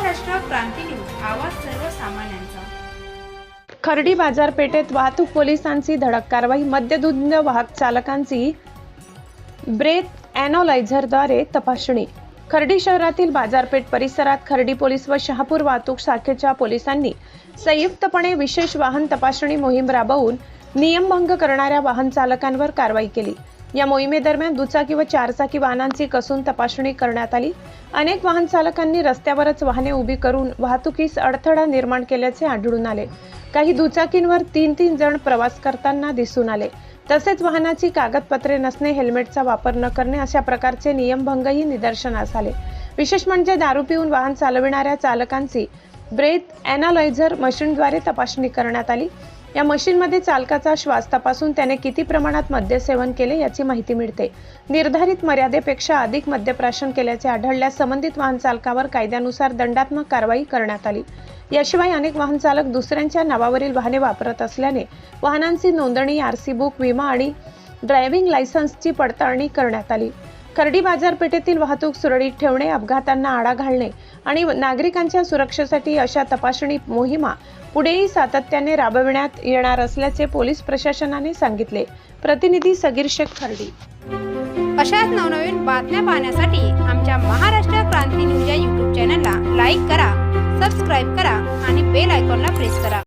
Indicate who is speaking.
Speaker 1: महाराष्ट्र क्रांती news, आवाज सर्वसामान्यांचा।
Speaker 2: खर्डी बाजारपेठेत वाहतूक पोलिसांची धडक कारवाई। मद्यधुंद वाहक चालकांची ब्रेथ ॲनालायझरद्वारे तपासणी। खर्डी शहरातील बाजारपेठ परिसरात खर्डी पोलीस व शहापूर वाहतूक शाखेच्या पोलिसांनी संयुक्तपणे विशेष वाहन तपासणी मोहीम राबवून नियमभंग करणाऱ्या वाहन चालकांवर कारवाई केली। या मोहिमेदरम्यान दुचाकी व चारचाकी वाहनांची कसून तपासणी करण्यात आली। अनेक वाहन चालकांनी रस्त्यावरच वाहने उभी करून वाहतुकीस अडथळा निर्माण केल्याचे आढळून आले। काही दुचाकींवर 3-3 जण प्रवास करताना दिसून आले। तसेच वाहनाची कागदपत्रे नसणे, हेल्मेटचा वापर न करणे अशा प्रकारचे नियमभंगही निदर्शनास आले। विशेष म्हणजे दारू पिऊन वाहन चालविणाऱ्या चालकांची ब्रेथ ॲनालायझर मशीनद्वारे तपासणी करण्यात आली। या मशीनमध्ये चालकाचा श्वास तपासून त्याने किती प्रमाणात मद्य सेवन केले याची माहिती मिळते। निर्धारित मर्यादेपेक्षा अधिक मद्यप्राशन केल्याचे आढळल्यास संबंधित वाहन चालकावर कायद्यानुसार दंडात्मक कारवाई करण्यात आली। याशिवाय अनेक वाहन चालक दुसऱ्यांच्या नावावरील वाहने वापरत असल्याने वाहनांची नोंदणी, आरसी बुक, विमा आणि ड्रायव्हिंग लायसन्सची पडताळणी करण्यात आली। खर्डी बाजारपेठेतील वाहतूक सुरळीत ठेवणे, अपघातांना आळा घालणे आणि नागरिकांच्या सुरक्षेसाठी अशा तपासणी मोहिमा पुढेही सातत्याने राबविण्यात येणार असल्याचे पोलीस प्रशासनाने सांगितले। प्रतिनिधी सगीर शेख, खर्डी।
Speaker 1: अशाच नवनवीन बातम्या पाहण्यासाठी आमच्या महाराष्ट्र क्रांती न्यूज या YouTube चॅनलला लाईक करा, सबस्क्राईब करा आणि बेल आयकॉनला प्रेस करा।